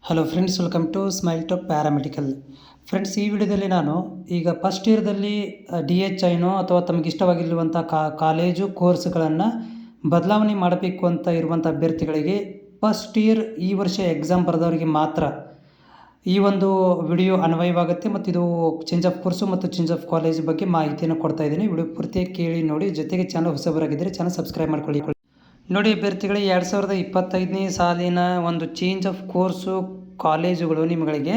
Hello friends, welcome to smile top paramedical. Friends, ಈ ವಿಡಿಯೋದಲ್ಲಿ ನಾನು ಈಗ ಫಸ್ಟ್ ಇಯರ್ದಲ್ಲಿ DHIನೋ ಅಥವಾ ತಮಗೆ ಇಷ್ಟವಾಗಿರುವಂಥ ಕಾಲೇಜು ಕೋರ್ಸ್ಗಳನ್ನು ಬದಲಾವಣೆ ಮಾಡಬೇಕು ಅಂತ ಇರುವಂಥ ಅಭ್ಯರ್ಥಿಗಳಿಗೆ ಫಸ್ಟ್ ಇಯರ್ ಈ ವರ್ಷ ಎಕ್ಸಾಮ್ ಬರೆದವರಿಗೆ ಮಾತ್ರ ಈ ಒಂದು ವಿಡಿಯೋ ಅನ್ವಯವಾಗುತ್ತೆ. ಮತ್ತು ಇದು ಚೇಂಜ್ ಆಫ್ ಕೋರ್ಸು ಮತ್ತು ಚೇಂಜ್ ಆಫ್ ಕಾಲೇಜ್ ಬಗ್ಗೆ ಮಾಹಿತಿಯನ್ನು ಕೊಡ್ತಾ ಇದ್ದೀನಿ. ವಿಡಿಯೋ ಪೂರ್ತಿಯಾಗಿ ಕೇಳಿ ನೋಡಿ. ಜೊತೆಗೆ ಚಾನಲ್ ಹೊಸಬರಾಗಿದ್ದರೆ ಚಾನಲ್ ಸಬ್ಸ್ಕ್ರೈಬ್ ಮಾಡ್ಕೊಳ್ಳಿ. ನೋಡಿ ಅಭ್ಯರ್ಥಿಗಳಿಗೆ 2025ನೇ ಸಾಲಿನ ಒಂದು ಚೇಂಜ್ ಆಫ್ ಕೋರ್ಸು ಕಾಲೇಜುಗಳು ನಿಮಗೆ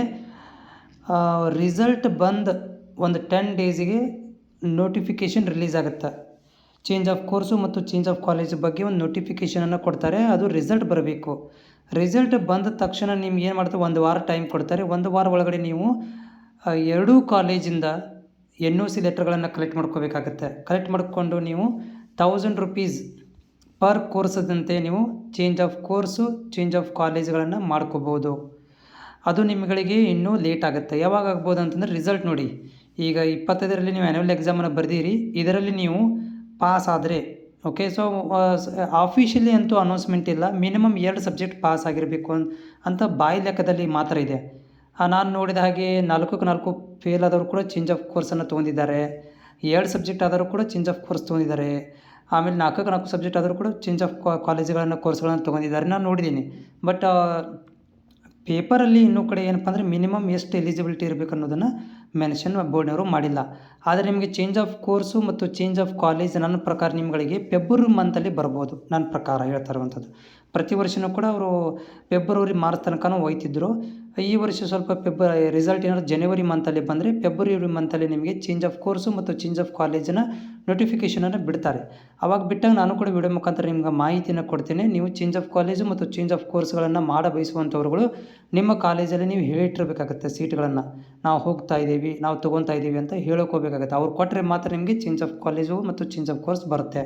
ರಿಸಲ್ಟ್ ಬಂದು ಒಂದು 10 ಡೇಸಿಗೆ ನೋಟಿಫಿಕೇಷನ್ ರಿಲೀಸ್ ಆಗುತ್ತೆ. ಚೇಂಜ್ ಆಫ್ ಕೋರ್ಸು ಮತ್ತು ಚೇಂಜ್ ಆಫ್ ಕಾಲೇಜ್ ಬಗ್ಗೆ ಒಂದು ನೋಟಿಫಿಕೇಷನನ್ನು ಕೊಡ್ತಾರೆ. ಅದು ರಿಸಲ್ಟ್ ಬರಬೇಕು. ರಿಸಲ್ಟ್ ಬಂದ ತಕ್ಷಣ ನಿಮ್ಗೆ ಏನು ಮಾಡ್ತಾರೆ, 1 ವಾರ ಟೈಮ್ ಕೊಡ್ತಾರೆ. 1 ವಾರ ಒಳಗಡೆ ನೀವು ಎರಡೂ ಕಾಲೇಜಿಂದ NOC ಲೆಟರ್ಗಳನ್ನು ಕಲೆಕ್ಟ್ ಮಾಡ್ಕೋಬೇಕಾಗತ್ತೆ. ಕಲೆಕ್ಟ್ ಮಾಡಿಕೊಂಡು ನೀವು 1000 ರೂಪೀಸ್ ಪರ್ ಕೋರ್ಸದಂತೆ ನೀವು change of course change of ಕಾಲೇಜ್ಗಳನ್ನು ಮಾಡ್ಕೋಬೋದು. ಅದು ನಿಮಗೆ ಇನ್ನೂ ಲೇಟ್ ಆಗುತ್ತೆ. ಯಾವಾಗ ಆಗ್ಬೋದು ಅಂತಂದರೆ, ರಿಸಲ್ಟ್ ನೋಡಿ, ಈಗ 25ರಲ್ಲಿ ನೀವು ಆ್ಯನ್ಯುವಲ್ ಎಕ್ಸಾಮನ್ನು ಬರೆದಿರಿ. ಇದರಲ್ಲಿ ನೀವು ಪಾಸ್ ಆದರೆ ಓಕೆ. ಸೊ ಆಫಿಷಿಯಲಿ ಅಂತೂ ಅನೌನ್ಸ್ಮೆಂಟ್ ಇಲ್ಲ. ಮಿನಿಮಮ್ 2 ಸಬ್ಜೆಕ್ಟ್ ಪಾಸ್ ಆಗಿರಬೇಕು ಅಂತ ಬಾಯಿ ಲೆಕ್ಕದಲ್ಲಿ ಮಾತ್ರ ಇದೆ. ನಾನು ನೋಡಿದ ಹಾಗೆ 4ಕ್ಕೆ 4 ಫೇಲ್ ಆದವರು ಕೂಡ ಚೇಂಜ್ ಆಫ್ ಕೋರ್ಸನ್ನು ತೊಗೊಂಡಿದ್ದಾರೆ. 2 ಸಬ್ಜೆಕ್ಟ್ ಆದರೂ ಕೂಡ ಚೇಂಜ್ ಆಫ್ ಕೋರ್ಸ್ ತೊಗೊಂಡಿದ್ದಾರೆ. ಆಮೇಲೆ 4ಕ್ಕೆ 4 ಸಬ್ಜೆಕ್ಟ್ ಆದರೂ ಕೂಡ ಚೇಂಜ್ ಆಫ್ ಕಾಲೇಜುಗಳನ್ನು ಕೋರ್ಸ್ಗಳನ್ನು ತೊಗೊಂಡಿದ್ದಾರೆ. ನಾನು ನೋಡಿದ್ದೀನಿ. ಬಟ್ ಪೇಪರಲ್ಲಿ ಇನ್ನೂ ಕಡೆ ಏನಪ್ಪ ಅಂದರೆ ಮಿನಿಮಮ್ ಎಷ್ಟು ಎಲಿಜಿಬಿಲಿಟಿ ಇರಬೇಕು ಅನ್ನೋದನ್ನು ಮೆನ್ಷನ್ ಬೋರ್ಡ್ನವರು ಮಾಡಿಲ್ಲ. ಆದರೆ ನಿಮಗೆ ಚೇಂಜ್ ಆಫ್ ಕೋರ್ಸು ಮತ್ತು ಚೇಂಜ್ ಆಫ್ ಕಾಲೇಜ್ ನನ್ನ ಪ್ರಕಾರ ನಿಮಗೆ ಫೆಬ್ರವರಿ ಮಂತಲ್ಲಿ ಬರ್ಬೋದು. ನನ್ನ ಪ್ರಕಾರ ಹೇಳ್ತಾ ಇರುವಂಥದ್ದು. ಪ್ರತಿ ವರ್ಷವೂ ಕೂಡ ಅವರು ಫೆಬ್ರವರಿ ಮಾರ್ಚ್ ತನಕನೂ ಹೋಯ್ತಿದ್ರು. ಈ ವರ್ಷ ಸ್ವಲ್ಪ ರಿಸಲ್ಟ್ ಏನಾದ್ರು ಜನವರಿ ಮಂತಲ್ಲಿ ಬಂದರೆ ಫೆಬ್ರವರಿ ಮಂತಲ್ಲಿ ನಿಮಗೆ ಚೇಂಜ್ ಆಫ್ ಕೋರ್ಸು ಮತ್ತು ಚೇಂಜ್ ಆಫ್ ಕಾಲೇಜಿನ ನೋಟಿಫಿಕೇಷನನ್ನು ಬಿಡ್ತಾರೆ. ಆವಾಗ ಬಿಟ್ಟಾಗ ನಾನು ಕೂಡ ವಿಡಿಯೋ ಮುಖಾಂತರ ನಿಮ್ಗೆ ಮಾಹಿತಿಯನ್ನು ಕೊಡ್ತೇನೆ. ನೀವು ಚೇಂಜ್ ಆಫ್ ಕಾಲೇಜು ಮತ್ತು ಚೇಂಜ್ ಆಫ್ ಕೋರ್ಸ್ಗಳನ್ನು ಮಾಡ ಬಯಸುವಂಥವ್ರುಗಳು ನಿಮ್ಮ ಕಾಲೇಜಲ್ಲಿ ನೀವು ಹೇಳಿಟ್ಟಿರಬೇಕಾಗತ್ತೆ. ಸೀಟ್ಗಳನ್ನು ನಾವು ಹೋಗ್ತಾ ಇದ್ದೀವಿ, ನಾವು ತೊಗೊತಾ ಇದ್ದೀವಿ ಅಂತ ಹೇಳೋಕೋಬೇಕಾಗತ್ತೆ. ಅವ್ರು ಕೊಟ್ಟರೆ ಮಾತ್ರ ನಿಮಗೆ ಚೇಂಜ್ ಆಫ್ ಕಾಲೇಜು ಮತ್ತು ಚೇಂಜ್ ಆಫ್ ಕೋರ್ಸ್ ಬರುತ್ತೆ.